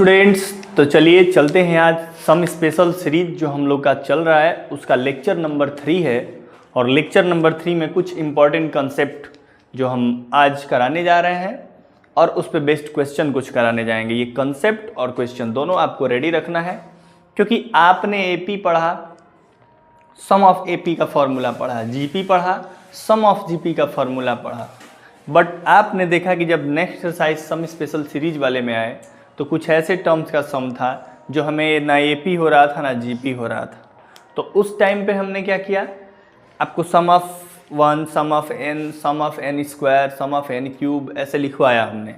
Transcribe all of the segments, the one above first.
Students, तो चलिए चलते हैं आज सम स्पेशल सीरीज जो हम लोग का चल रहा है उसका लेक्चर नंबर 3 है। और लेक्चर नंबर 3 में कुछ इम्पॉर्टेंट कंसेप्ट जो हम आज कराने जा रहे हैं और उस पर बेस्ड क्वेश्चन कुछ कराने जाएंगे। ये कंसेप्ट और क्वेश्चन दोनों आपको रेडी रखना है, क्योंकि आपने एपी पढ़ा, सम ऑफ एपी का फॉर्मूला पढ़ा, जीपी पढ़ा, सम ऑफ जीपी का फॉर्मूला पढ़ा, बट आपने देखा कि जब next exercise some special series वाले में आए तो कुछ ऐसे टर्म्स का सम था जो हमें ना एपी हो रहा था ना जीपी हो रहा था। तो उस टाइम पे हमने क्या किया, आपको sum of 1, sum of n, sum of n square, sum of n cube ऐसे लिखवाया हमने।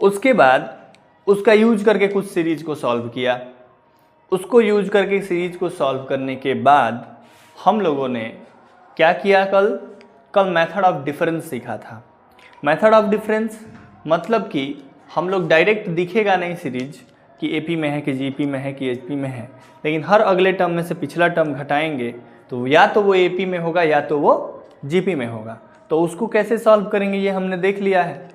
उसके बाद उसका यूज करके कुछ सीरीज को सॉल्व किया। उसको यूज करके सीरीज को सॉल्व करने के बाद हम लोगों ने क्या किया, कल मेथड ऑफ डिफरेंस सीखा था। मेथड ऑफ डिफरेंस मतलब कि हम लोग डायरेक्ट दिखेगा नहीं सीरीज कि एपी में है कि जीपी में है कि एचपी में है, लेकिन हर अगले टर्म में से पिछला टर्म घटाएंगे तो या तो वो एपी में होगा या तो वो जीपी में होगा। तो उसको कैसे सॉल्व करेंगे ये हमने देख लिया है।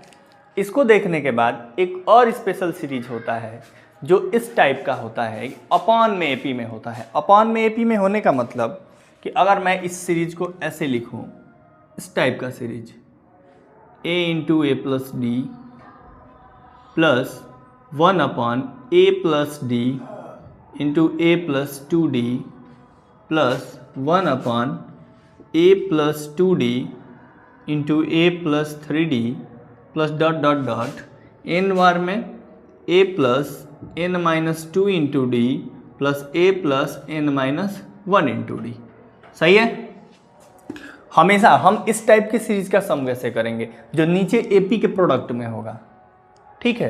इसको देखने के बाद एक और स्पेशल सीरीज होता है जो इस टाइप का होता है, अपॉन में एपी में होता है। अपॉन में एपी में होने का मतलब कि अगर मैं इस सीरीज को ऐसे लिखूं, इस टाइप का series a into A plus D plus 1 upon a plus D into A plus 2d plus 1 upon a plus 2d into A plus 3d plus dot dot dot n बार में a plus n minus 2 into D plus a plus n minus 1 into D. सही है। हमेशा हम इस type के series का सम कैसे करेंगे जो नीचे एपी के प्रोडक्ट में होगा। ठीक है,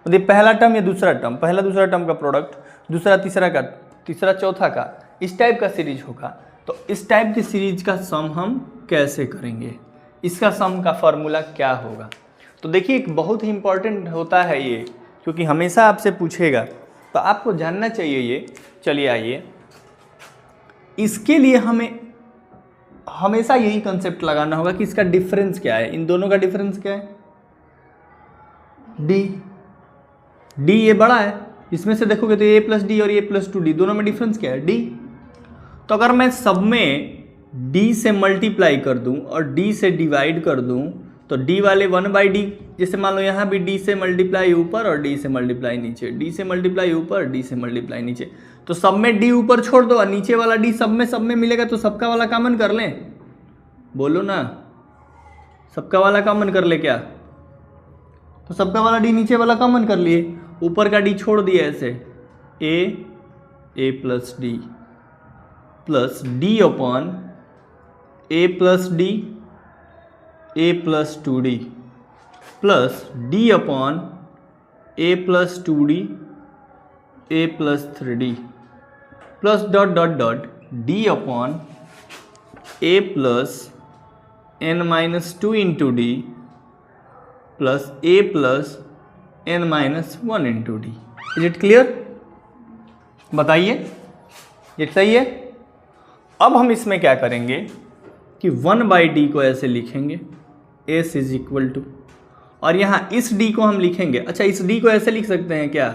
मतलब पहला टर्म या दूसरा टर्म, पहला दूसरा टर्म का प्रोडक्ट, दूसरा तीसरा का, तीसरा चौथा का, इस टाइप का सीरीज होगा। तो इस टाइप की सीरीज का सम हम कैसे करेंगे, इसका सम का फॉर्मूला क्या होगा। तो देखिए एक बहुत ही इंपॉर्टेंट होता है ये, क्योंकि हमेशा आपसे पूछेगा तो आपको जानना चाहिए ये। चलिए आइए, इसके लिए हमें हमेशा यही कंसेप्ट लगाना होगा कि इसका डिफरेंस क्या है। इन दोनों का डिफरेंस क्या है, डी ये बड़ा है, इसमें से देखोगे तो ए प्लस डी और ए प्लस 2d दोनों में डिफरेंस क्या है, डी। तो अगर मैं सब में डी से मल्टीप्लाई कर दूं और डी से डिवाइड कर दूं तो डी वाले 1/d, जैसे मान लो यहाँ भी डी से मल्टीप्लाई ऊपर और डी से मल्टीप्लाई नीचे, डी से मल्टीप्लाई ऊपर, डी से मल्टीप्लाई नीचे। तो सब में डी ऊपर छोड़ दो और नीचे वाला डी सब में मिलेगा, तो सबका वाला कॉमन कर लें। बोलो ना, सबका वाला कॉमन कर ले क्या। तो सबका वाला डी नीचे वाला कॉमन कर लिए, ऊपर का डी छोड़ दिया ऐसे, A plus D plus D upon A plus D A plus 2d plus D upon A plus 2d A plus 3d plus dot dot dot D upon A plus n minus 2 into D plus A plus n minus 1 into D. Is it clear, बताइए ये सही है। अब हम इसमें क्या करेंगे कि 1/d को ऐसे लिखेंगे, s इज इक्वल टू, और यहाँ इस d को हम लिखेंगे, अच्छा इस d को ऐसे लिख सकते हैं क्या,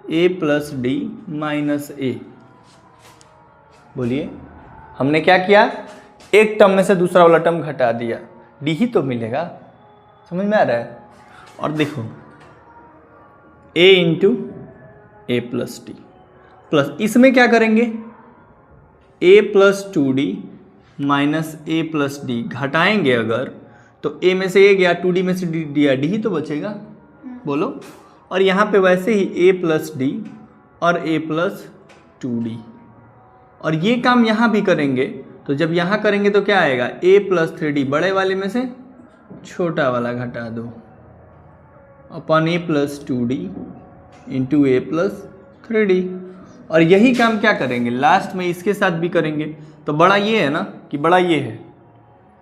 a प्लस डी माइनस ए। बोलिए हमने क्या किया, एक टर्म में से दूसरा वाला टर्म घटा दिया, d ही तो मिलेगा, समझ में आ रहा है। और देखो a into A plus D plus, इसमें क्या करेंगे, a plus 2d minus A plus D, घटाएंगे अगर तो a में से a गया, 2d में से d दिया, d ही तो बचेगा। बोलो, और यहाँ पे वैसे ही a प्लस डी और a प्लस 2d, और ये काम यहाँ भी करेंगे। तो जब यहाँ करेंगे तो क्या आएगा, a प्लस 3d, बड़े वाले में से छोटा वाला घटा दो, upon A plus 2d into A plus 3d। और यही काम क्या करेंगे लास्ट में इसके साथ भी करेंगे। तो बड़ा ये है ना, कि बड़ा ये है,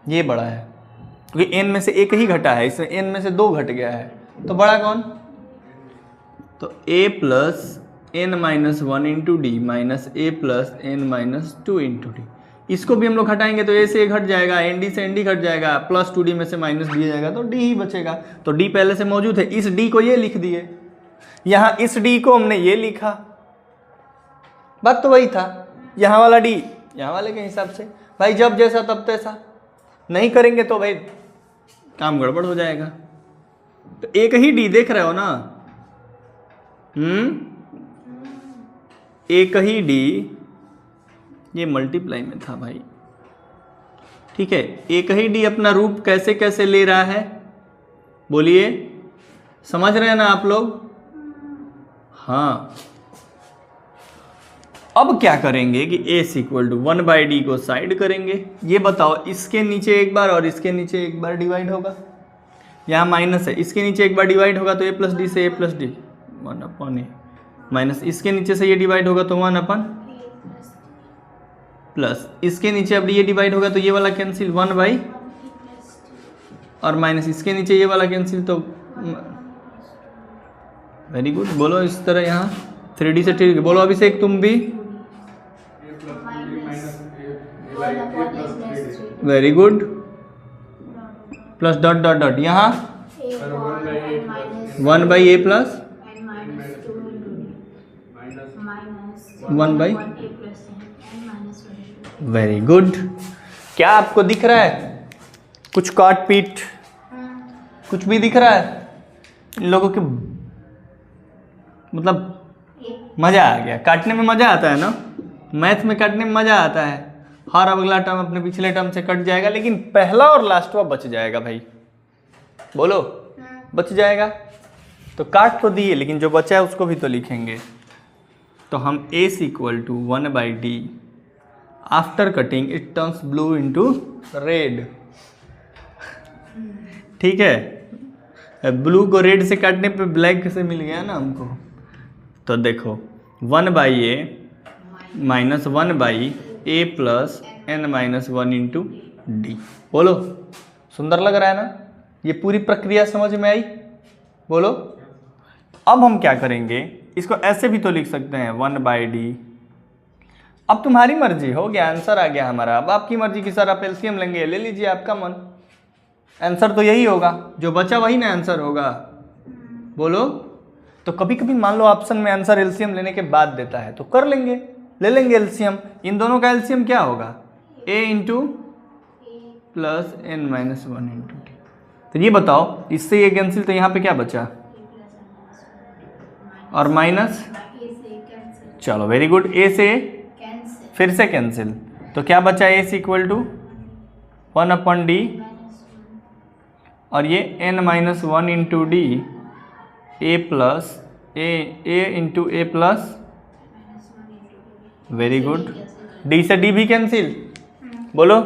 ये बड़ा है, क्योंकि n में से एक ही घटा है, इसमें n में से 2 घट गया है, तो बड़ा कौन, तो a plus n minus 1 into D minus A plus n minus 2 into D. इसको भी हम लोग घटाएंगे तो a से a घट जाएगा, nd से nd घट जाएगा, प्लस 2d में से माइनस दिया जाएगा तो d ही बचेगा। तो d पहले से मौजूद है, इस d को ये लिख दिए, यहाँ इस डी को हमने ये लिखा, बात तो वही था, यहाँ वाला डी यहाँ वाले के हिसाब से। भाई जब जैसा तब तैसा, नहीं करेंगे तो भाई काम गड़बड़ हो जाएगा। तो एक ही डी देख रहे हो ना, एक ही डी, ये मल्टीप्लाई में था भाई, ठीक है। एक ही डी अपना रूप कैसे कैसे ले रहा है, बोलिए, समझ रहे हैं ना आप लोग? हाँ, अब क्या करेंगे कि a इक्वल टू 1/d को साइड करेंगे। ये बताओ, इसके नीचे एक बार और इसके नीचे एक बार डिवाइड होगा, यहाँ माइनस है, इसके नीचे एक बार डिवाइड होगा तो a प्लस डी से a plus D 1/a, minus इसके नीचे से ये डिवाइड होगा तो 1/, प्लस इसके नीचे अब ये डिवाइड होगा तो ये वाला कैंसिल 1/, और माइनस इसके नीचे ये वाला कैंसिल, तो वेरी गुड। बोलो इस तरह, यहाँ 3D से ठीक, बोलो अभिषेक तुम भी, very good, plus dot dot dot, यहाँ 1/a प्लस 1/, वेरी गुड। क्या आपको दिख रहा है कुछ काट पीट, कुछ भी दिख रहा है? इन लोगों के मतलब मजा आ गया, काटने में मजा आता है ना, मैथ में काटने में मजा आता है। हर अगला टर्म अपने पिछले टर्म से कट जाएगा, लेकिन पहला और लास्ट वाला बच जाएगा भाई, बोलो बच जाएगा। तो काट तो दिए, लेकिन जो बचा है उसको भी तो लिखेंगे। तो हम a equal to 1/d, after cutting it turns blue into red, ठीक है। ब्लू को रेड से काटने पे ब्लैक से मिल गया ना हमको। तो देखो 1/a minus 1/a plus n minus 1 into D, बोलो सुंदर लग रहा है ना? ये पूरी प्रक्रिया समझ में आई? बोलो। अब हम क्या करेंगे, इसको ऐसे भी तो लिख सकते हैं 1/d। अब तुम्हारी मर्जी, हो गया आंसर आ गया हमारा। अब आपकी मर्जी की सर आप एलसीएम लेंगे, ले लीजिए, आपका मन। आंसर तो यही होगा, जो बचा वही ना आंसर होगा, बोलो। तो कभी कभी मान लो ऑप्शन में आंसर एलसीएम लेने के बाद देता है तो कर लेंगे, ले लेंगे एलसीएम। इन दोनों का एलसीएम क्या होगा, a into plus n minus 1 into T. तो ये बताओ, इससे ये कैंसिल, तो यहाँ पे क्या बचा, और माइनस, चलो वेरी गुड, a से फिर से कैंसिल, तो क्या बचा, a इक्वल टू 1/d, और ये n minus 1 into D, a plus a into a plus, very good, d से d भी कैंसिल, बोलो।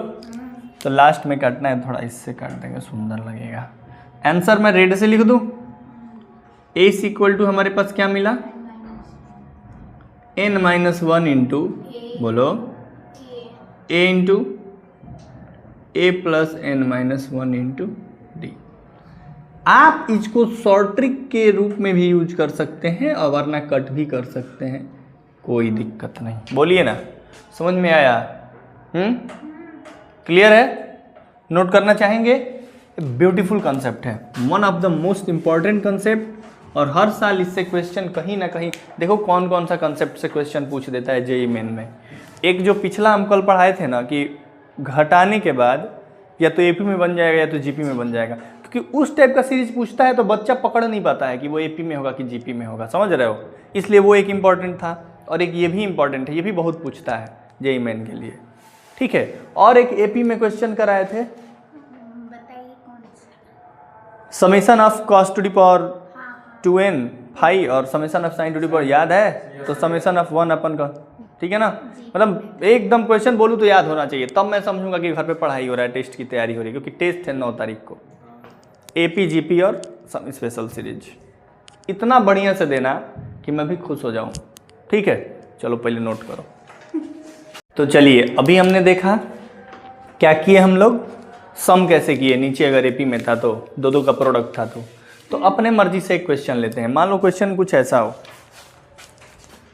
तो लास्ट में काटना है, थोड़ा इससे काट देंगे, सुंदर लगेगा। आंसर मैं रेड से लिख दूं, a इक्वल टू हमारे पास क्या मिला, n माइनस 1 इंटू, बोलो, a into a plus n minus 1 into D. आप इसको शॉर्ट ट्रिक के रूप में भी यूज कर सकते हैं और वरना कट भी कर सकते हैं, कोई दिक्कत नहीं। बोलिए ना, समझ में आया? क्लियर है? नोट करना चाहेंगे? ब्यूटीफुल कंसेप्ट है, one of the most important concept, और हर साल इससे क्वेश्चन कहीं ना कहीं, देखो कौन कौन सा कंसेप्ट से क्वेश्चन पूछ देता है जेईई मेन में। एक जो पिछला हम कल पढ़ाए थे ना, कि घटाने के बाद या तो एपी में बन जाएगा या तो जीपी में बन जाएगा, क्योंकि उस टाइप का सीरीज पूछता है तो बच्चा पकड़ नहीं पाता है कि वो एपी में होगा कि जीपी में होगा, समझ रहे हो? इसलिए वो एक इम्पॉर्टेंट था, और एक ये भी इम्पॉर्टेंट है, ये भी बहुत पूछता है जेईई मेन के लिए, ठीक है। और एक एपी में क्वेश्चन कराए थे, summation of cos to the power 2n phi और summation of sine to the power, याद है? तो समेशन ऑफ 1 अपन का, ठीक है ना? मतलब एकदम क्वेश्चन बोलूँ तो याद होना चाहिए, तब मैं समझूंगा कि घर पे पढ़ाई हो रहा है, टेस्ट की तैयारी हो रही है, क्योंकि टेस्ट है 9 तारीख को, एपी जीपी और सम स्पेशल सीरीज। इतना बढ़िया से देना कि मैं भी खुश हो जाऊं, ठीक है? चलो पहले नोट करो। तो चलिए, अभी हमने देखा क्या किए हम लोग, सम कैसे किए, नीचे अगर एपी में था तो दो का प्रोडक्ट था तो अपने मर्जी से एक क्वेश्चन लेते हैं। मान लो क्वेश्चन कुछ ऐसा हो,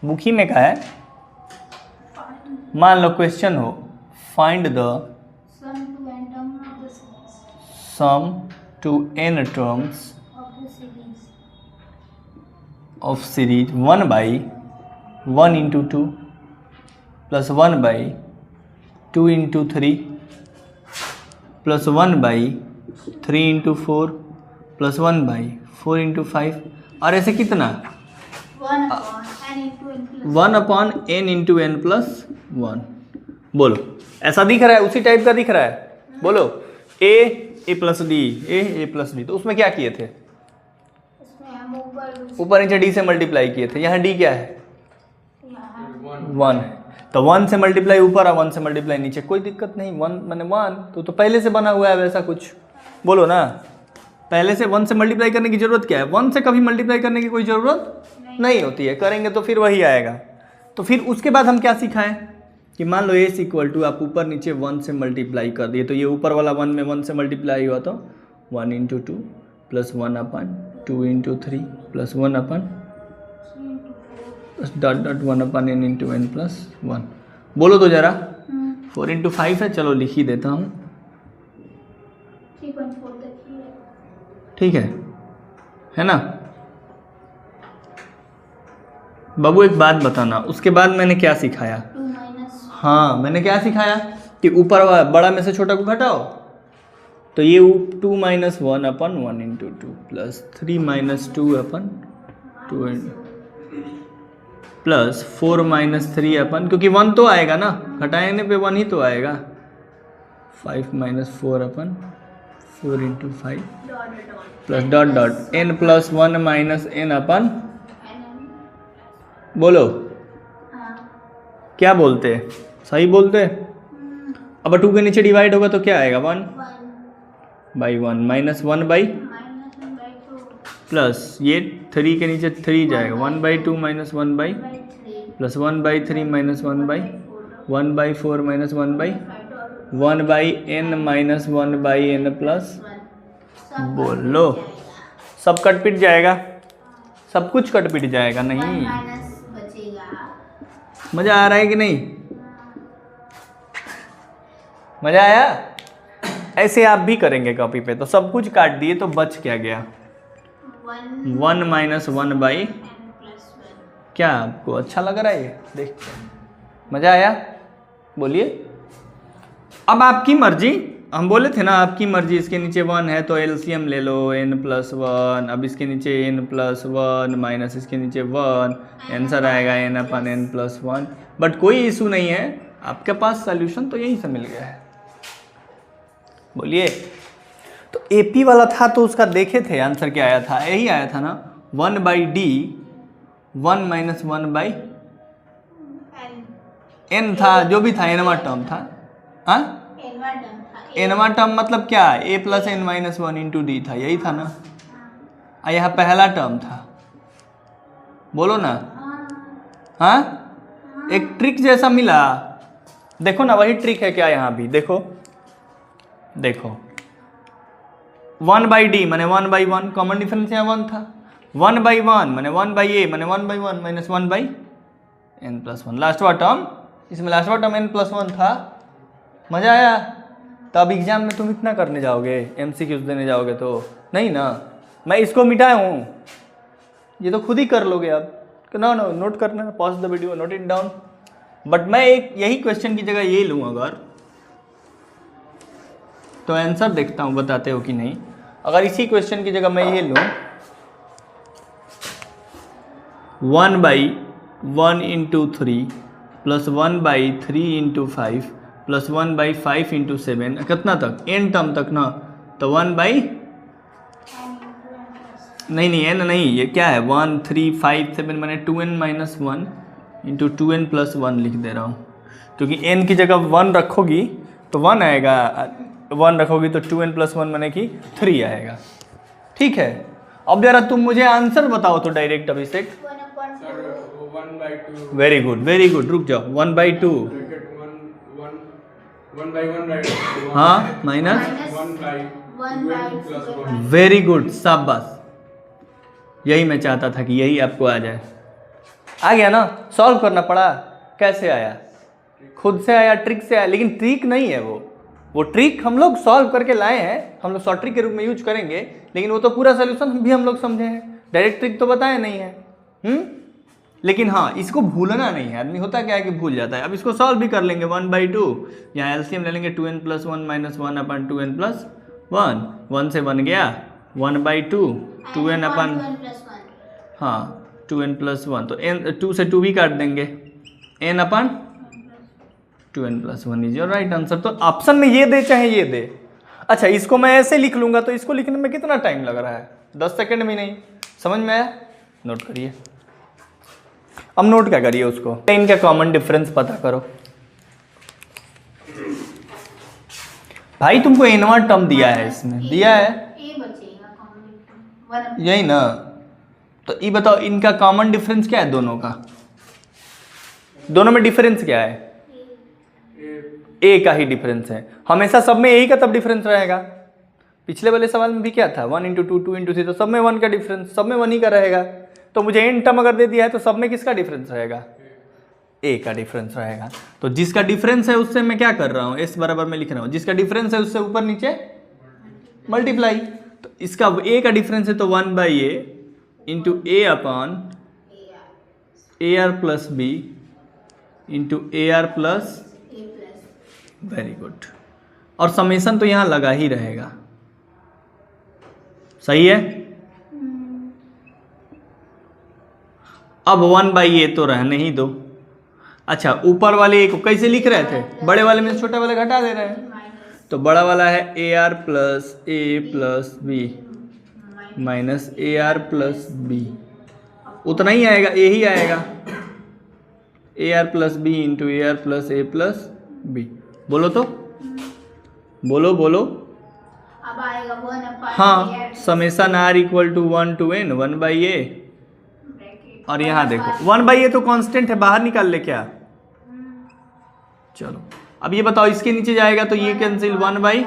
बुक ही में कहा है, मान लो क्वेश्चन हो, find the sum to n terms of series 1/1 into 2 plus 1/2 into 3 plus 1/3 into 4 plus 1/4 into 5 और ऐसे कितना 1/n इंटू n प्लस 1। बोलो ऐसा दिख रहा है, उसी टाइप का दिख रहा है। बोलो a plus D a plus D, तो उसमें क्या किए थे? ऊपर नीचे d से मल्टीप्लाई किए थे। यहाँ d क्या है? 1 है, तो 1 से मल्टीप्लाई ऊपर और 1 से मल्टीप्लाई नीचे, कोई दिक्कत नहीं। 1 मैंने 1 तो पहले से बना हुआ है वैसा कुछ। बोलो ना, पहले से 1 से मल्टीप्लाई करने की जरूरत क्या है? 1 से कभी मल्टीप्लाई करने की कोई ज़रूरत नहीं होती है, करेंगे तो फिर वही आएगा। तो फिर उसके बाद हम क्या सीखाएं कि मान लो a इक्वल टू आप ऊपर नीचे 1 से मल्टीप्लाई कर दिए, तो ये ऊपर वाला 1 में 1 से मल्टीप्लाई हुआ तो 1 into 2 plus 1/2 into 3 plus 1/, dot dot 1/n into n plus 1। बोलो तो जरा। 4 इंटू 5 है, चलो लिख ही देता हूँ। 3.4 तक ही है। ठीक है ना बाबू? एक बात बताना, उसके बाद मैंने क्या सिखाया? हाँ, मैंने क्या सिखाया कि ऊपर बड़ा में से छोटा को घटाओ, तो ये 2 - 1/1 इंटू 2 प्लस 3 - 2/2 प्लस 4 - 3/, क्योंकि 1 तो आएगा ना, घटाने पे 1 ही तो आएगा। 5 - 4/4 into 5 plus dot dot n plus 1 minus n/। बोलो क्या बोलते हैं? सही बोलते हैं। अब 2 के नीचे डिवाइड होगा तो क्या आएगा? 1/1 माइनस 1/, प्लस ये 3 के नीचे 3 जाएगा, 1/2 minus 1/, plus 1/3 minus 1/, 1/4 minus 1/, 1/n minus 1/n plus. बोलो सब कट पिट जाएगा, सब कुछ कट पिट जाएगा। नहीं, मजा आ रहा है कि नहीं? मजा आया? ऐसे आप भी करेंगे कॉपी पे, तो सब कुछ काट दिए तो बच क्या गया? 1 माइनस 1/। क्या आपको अच्छा लग रहा है ये देख के? मजा आया? बोलिए। अब आपकी मर्जी, हम बोले थे ना आपकी मर्जी। इसके नीचे 1 है तो एलसीएम ले लो, n प्लस 1। अब इसके नीचे n प्लस 1 माइनस इसके नीचे 1, आंसर आएगा n/n प्लस 1। बट कोई इशू नहीं है, आपके पास सॉल्यूशन तो यहीं से मिल गया है। बोलिए। तो एपी वाला था तो उसका देखे थे आंसर क्या आया था? यही आया था ना, 1/d 1 माइनस 1/n था, जो भी था nवा टर्म था। हाँ, nवा टर्म मतलब क्या? a plus n minus 1 into D था, यही था ना। यहाँ पहला टर्म था। बोलो ना। हाँ, एक ट्रिक जैसा मिला। देखो ना, वही ट्रिक है क्या यहाँ भी? देखो देखो 1/d माने 1/1, कॉमन डिफरेंस यहाँ 1 था। 1/1 माने 1/a माने 1/1 माइनस 1/n प्लस 1। लास्टवा टर्म, इसमें लास्टवा टर्म n प्लस 1 था। मजा आया? तो अब एग्जाम में तुम इतना करने जाओगे, MCQs देने जाओगे तो नहीं ना। मैं इसको मिटाया हूँ, ये तो खुद ही कर लोगे अब। नो नोट करना, pause the video, note it down. But मैं एक यही क्वेश्चन की जगह ये लूँ अगर, तो आंसर देखता हूँ बताते हो कि नहीं। अगर इसी क्वेश्चन की जगह मैं ये लूँ 1/1 into 3 plus 1/3 into 5 plus 1/5 into 7, कितना तक? n टर्म तक ना। तो 1/, नहीं n नहीं, ये क्या है? 1 3 5 7 मैंने 2n minus 1 into 2n plus 1 लिख दे रहा हूँ, क्योंकि n की जगह 1 रखोगी तो 1 आएगा, 1 रखोगी तो 2n प्लस 1 माने कि 3 आएगा। ठीक है, अब जरा तुम मुझे आंसर बताओ तो डायरेक्ट अभिषेक। 1/2। वेरी गुड, रुक जाओ। 1/2 1/1 हाँ माइनस 1/2 वेरी गुड, शाबाश। यही मैं चाहता था कि यही आपको आ जाए। आ गया ना? सॉल्व करना पड़ा। कैसे आया? खुद से आया, ट्रिक से आया। लेकिन ट्रिक नहीं है वो ट्रिक हम लोग सॉल्व करके लाए हैं, हम लोग शॉर्ट ट्रिक के रूप में यूज करेंगे, लेकिन वो तो पूरा सोल्यूशन भी हम लोग समझे हैं, डायरेक्ट ट्रिक तो बताया नहीं है। लेकिन हाँ, इसको भूलना नहीं है। आदमी होता क्या है कि भूल जाता है। अब इसको सॉल्व भी कर लेंगे 1/2, यहाँ एलसीएम ले लेंगे 2n + 1 - 1/2n + 1, 1 से 1 गया 1/2 2n अपन, हाँ 2n + 1, तो n 2 से 2 भी काट देंगे, n/2n + 1 is your right answer. तो ऑप्शन में ये दे चाहे ये दे। अच्छा, इसको मैं ऐसे लिख लूंगा तो इसको लिखने में कितना टाइम लग रहा है? 10 सेकंड में नहीं। समझ में आया? नोट करिए। अब नोट क्या करिए उसको, इनका कॉमन डिफरेंस पता करो। भाई तुमको एनवा टर्म दिया है, इसमें दिया है यही ना। तो ये बताओ इनका कॉमन डिफरेंस क्या है दोनों का? दोनों में डिफरेंस क्या है? ए का ही डिफरेंस है। हमेशा सब में ए का तब डिफरेंस रहेगा। पिछले वाले सवाल में भी क्या था? 1 × 2 2 × 3, तो सब में 1 का डिफरेंस, सब में 1 ही का रहेगा। तो मुझे एन टर्म अगर दे दिया है तो सब में किसका डिफरेंस रहेगा? ए का डिफरेंस रहेगा। तो जिसका डिफरेंस है उससे मैं क्या कर रहा हूँ? एस बराबर में लिख रहा हूँ, जिसका डिफरेंस है उससे ऊपर नीचे मल्टीप्लाई। तो इसका ए का डिफरेंस है तो 1/a × a AR + b × AR + very good. और समेशन तो यहाँ लगा ही रहेगा। सही है। अब 1/a तो रहने ही दो। अच्छा, ऊपर वाले ए को कैसे लिख रहे थे? बड़े वाले में छोटा वाला घटा दे रहे हैं। तो बड़ा वाला है AR + a + b - AR + b, उतना ही आएगा, ए ही आएगा। AR + b × AR + a + b। बोलो तो, बोलो बोलो। अब आएगा 1/a। हाँ, summation r = 1 to n 1/a। और यहाँ देखो 1/a तो कांस्टेंट है, बाहर निकाल ले क्या? चलो अब ये बताओ, इसके नीचे जाएगा तो ये कैंसिल 1/,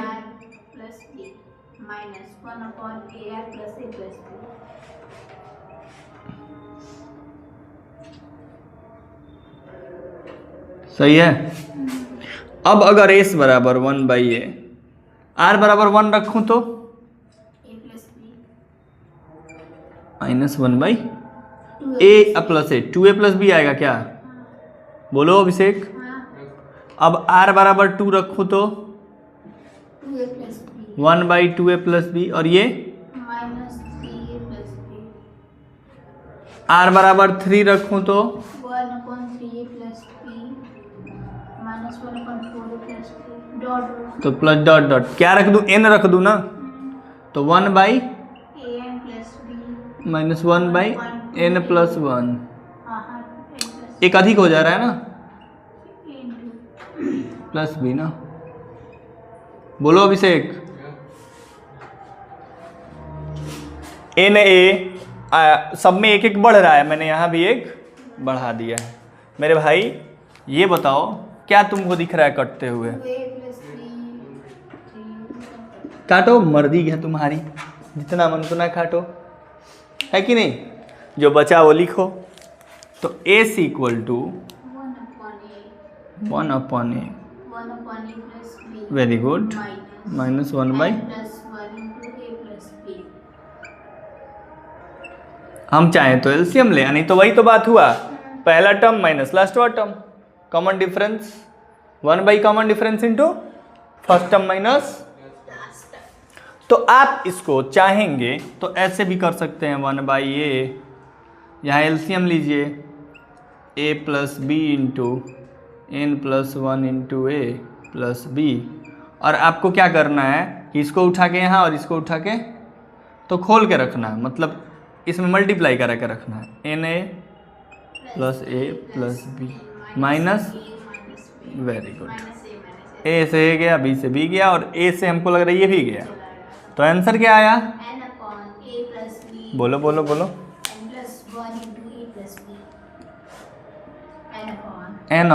सही है। अब अगर s बराबर 1/a, r बराबर 1 रखूं तो -1/a + a, 2a + b आएगा क्या? बोलो अभिषेक। अब r बराबर 2 रखूं तो 1/2a + b, और ये r बराबर 3 रखूं तो 1/3a + b - 1/4a + b dot, तो प्लस डॉट डॉट क्या रख दूं? n रख दूं ना। तो 1/an + b - 1/n + 1, एक अधिक हो जा रहा है ना, प्लस b ना। बोलो अभिषेक। NA सब में एक एक बढ़ रहा है, मैंने यहाँ भी एक बढ़ा दिया है। मेरे भाई ये बताओ क्या तुमको दिख रहा है कटते हुए? काटो, मर्जी है तुम्हारी, जितना मन उतना काटो, है कि नहीं? जो बचा वो लिखो। तो s = 1/a, वेरी गुड, -1/, हम चाहें तो एलसीएम ले, नहीं तो वही तो बात हुआ, पहला टर्म माइनस लास्ट वाला term, common difference 1/, common difference into first term minus. तो आप इसको चाहेंगे तो ऐसे भी कर सकते हैं 1/a, यहाँ एलसीएम लीजिए a + b × n + 1 × a + b, और आपको क्या करना है कि इसको उठा के यहाँ और इसको उठा के तो खोल के रखना है, मतलब इसमें मल्टीप्लाई करा के रखना है, na + a + b minus, very good, a से a गया, b से b गया, और a से हमको लग रहा है ये भी गया। तो आंसर क्या आया? बोलो बोलो बोलो। n/,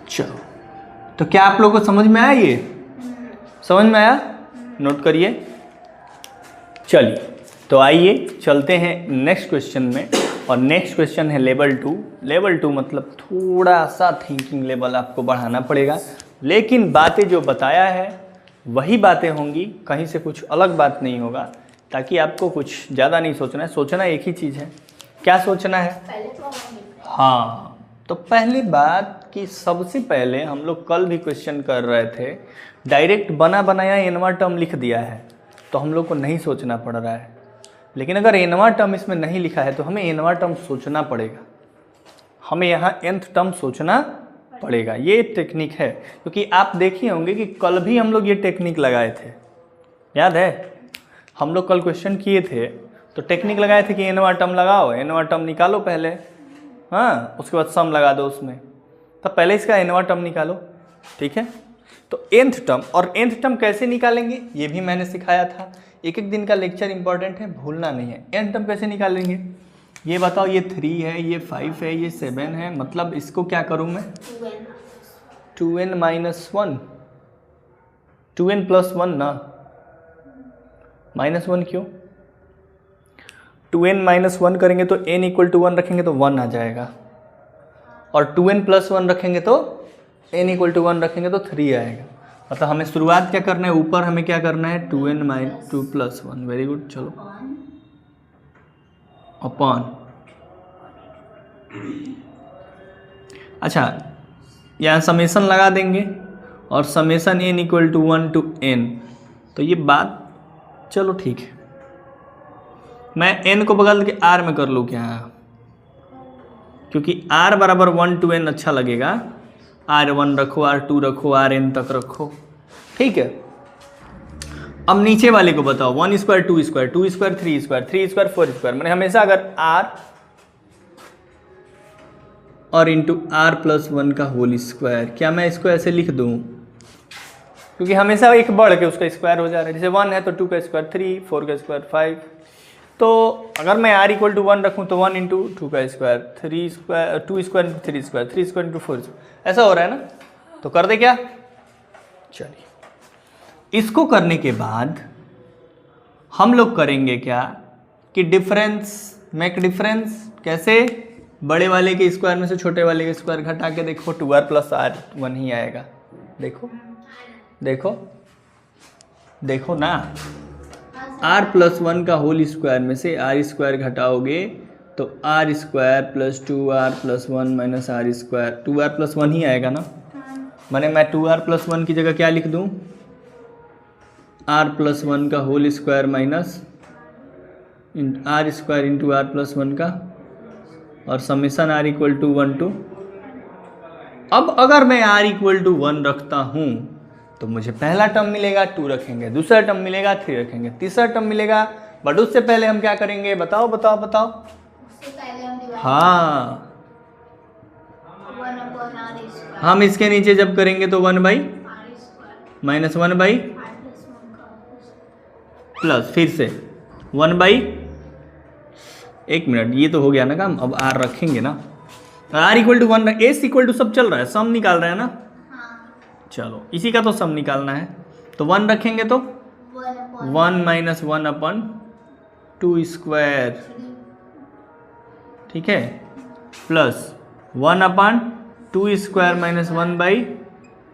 चलो, तो क्या आप लोगों को समझ में आया? ये समझ में आया? नोट करिए। चलिए तो आइए चलते हैं नेक्स्ट क्वेश्चन में, और नेक्स्ट क्वेश्चन है लेवल 2। लेवल 2 मतलब थोड़ा सा थिंकिंग लेवल आपको बढ़ाना पड़ेगा, लेकिन बातें जो बताया है वही बातें होंगी, कहीं से कुछ अलग बात नहीं होगा, ताकि आपको कुछ ज़्यादा नहीं सोचना है। सोचना एक ही चीज़ है। क्या सोचना है? पहले प्रॉब्लम लिखना है। हाँ, तो पहली बात कि सबसे पहले हम लोग कल भी क्वेश्चन कर रहे थे, डायरेक्ट बना बनाया एनवा टर्म लिख दिया है तो हम लोग को नहीं सोचना पड़ रहा है। लेकिन अगर एनवा टर्म इसमें नहीं लिखा है तो हमें एनवा टर्म सोचना पड़ेगा, हमें यहाँ nth टर्म सोचना पड़ेगा। ये टेक्निक है, क्योंकि आप देखिए होंगे कि कल भी हम लोग ये टेक्निक लगाए थे, याद है? हम लोग कल क्वेश्चन किए थे तो टेक्निक लगाए थे कि एनवा टर्म लगाओ, एनवा टर्म निकालो पहले, हाँ, उसके बाद सम लगा दो उसमें। तब पहले इसका एनवा टर्म निकालो, ठीक है? तो nth टर्म, और nth टर्म कैसे निकालेंगे ये भी मैंने सिखाया था। एक एक दिन का लेक्चर इंपॉर्टेंट है, भूलना नहीं है। nth टर्म कैसे निकालेंगे ये बताओ। ये 3 है, ये 5 है, ये 7 है, मतलब इसको क्या करूँ मैं? 2n माइनस 1, 2n प्लस 1 ना, माइनस 1 क्यों? 2n माइनस 1 करेंगे तो n इक्वल टू 1 रखेंगे तो 1 आ जाएगा, और 2n प्लस 1 रखेंगे तो n इक्वल टू 1 रखेंगे तो 3 आएगा। मतलब हमें शुरुआत क्या करना है? ऊपर हमें क्या करना है? 2n minus 2 plus 1। Very good, चलो अपॉन, अच्छा यहाँ समेसन लगा देंगे, और summation n equal to 1 to n। तो ये बात चलो ठीक है, मैं n को बदल के r में कर लूँ क्या? क्योंकि r बराबर 1 टू n अच्छा लगेगा। r1 रखो, r2 रखो, rn तक रखो, ठीक है? अब नीचे वाले को बताओ। 1 square 2 square 2 square 3 square 3 square 4 square. मैंने हमेशा अगर r और इंटू r प्लस 1 का होल स्क्वायर, क्या मैं इसको ऐसे लिख दूँ? क्योंकि हमेशा एक बढ़ के उसका स्क्वायर हो जा रहा है। जैसे 1 है तो 2 का स्क्वायर 3, 4 का स्क्वायर 5। तो अगर मैं r इक्वल टू 1 रखूँ तो 1 इंटू 2 का square, 3 square 2 square into 3 square, 3 square into 4 square, ऐसा हो रहा है ना? तो कर दे क्या? चलिए, इसको करने के बाद हम लोग करेंगे क्या कि डिफरेंस, मेक डिफरेंस। कैसे? बड़े वाले के स्क्वायर में से छोटे वाले के स्क्वायर घटा के देखो, 2r प्लस r1 ही आएगा। देखो देखो देखो ना, r प्लस 1 का होल स्क्वायर में से r स्क्वायर घटाओगे तो r square plus 2r plus 1 minus r square, 2r plus 1 ही आएगा ना? मैंने मैं 2r प्लस 1 की जगह क्या लिख दूँ? r प्लस 1 का whole square minus r square into r plus 1 का, और summation r equal to 1 to. अब अगर मैं r इक्वल टू 1 रखता हूँ तो मुझे पहला टर्म मिलेगा 2 रखेंगे, दूसरा टर्म मिलेगा 3 रखेंगे, तीसरा टर्म मिलेगा, बट उससे पहले हम क्या करेंगे? बताओ बताओ बताओ। उससे पहले हम डिवाइड हाँ, 1 अपॉन r स्क्वायर, हम इसके नीचे जब करेंगे तो 1 by r square minus 1 by r plus 1 का प्लस फिर से 1 बाई, एक मिनट, ये तो हो गया ना काम। अब r रखेंगे ना, r equal to 1, s equal to सब चल रहा है, सम निकाल रहे हैं ना? हाँ, चलो इसी का तो सम निकालना है, तो 1 रखेंगे तो 1 अपॉन 1 माइनस 1 अपन 2 स्क्वायर, 3 ठीक है, plus 1 upon 2 square minus 1 by 3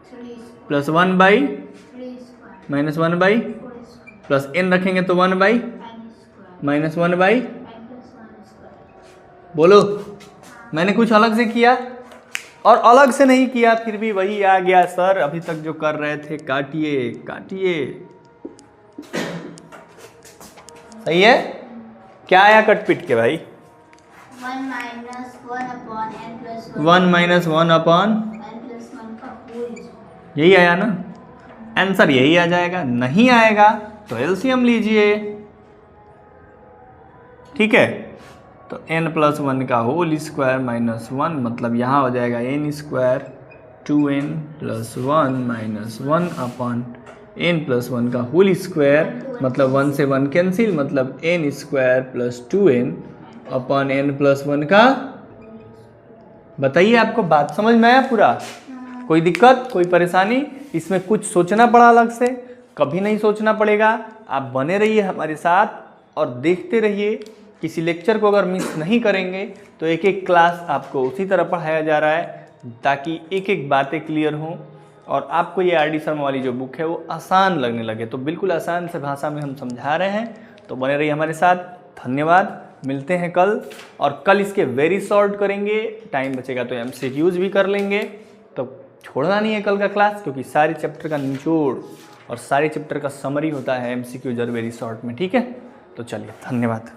square plus 1 by 3 square minus 1 by 4 square plus n रखेंगे तो 1 by n square minus 1 by. n plus 1 square. बोलो, मैंने कुछ अलग से किया? और अलग से नहीं किया, फिर भी वही आ गया सर, अभी तक जो कर रहे थे। काटिए काटिए, सही है? क्या आया कट पिट के भाई? 1 minus 1 upon n plus 1 minus 1 upon, n plus 1 का होल स्क्वायर। यही आया ना? आंसर यही आ जाएगा। नहीं आएगा तो एलसीएम लीजिए, ठीक है? तो n प्लस 1 का होल स्क्वायर माइनस 1, मतलब यहाँ हो जाएगा n square 2n plus 1 minus 1 upon n plus 1 का होल स्क्वायर, मतलब 1 से 1 कैंसिल, मतलब n square plus 2n upon n plus 1 का। बताइए, आपको बात समझ में आया पूरा? कोई दिक्कत, कोई परेशानी? इसमें कुछ सोचना पड़ा अलग से? कभी नहीं सोचना पड़ेगा। आप बने रहिए हमारे साथ और देखते रहिए। किसी लेक्चर को अगर मिस नहीं करेंगे तो एक एक क्लास आपको उसी तरह पढ़ाया जा रहा है ताकि एक एक बातें क्लियर हों और आपको ये आर डी शर्मा वाली जो बुक है वो आसान लगने लगे, तो बिल्कुल आसान से भाषा में हम समझा रहे हैं, तो बने रहिए हमारे साथ। धन्यवाद, मिलते हैं कल, और कल इसके वेरी शॉर्ट करेंगे, टाइम बचेगा तो MCQs भी कर लेंगे। तो छोड़ना नहीं है कल का क्लास, क्योंकि सारे चैप्टर का निचोड़ और सारे चैप्टर का समरी होता है MCQs और वेरी शॉर्ट में, ठीक है। तो चलिए, धन्यवाद।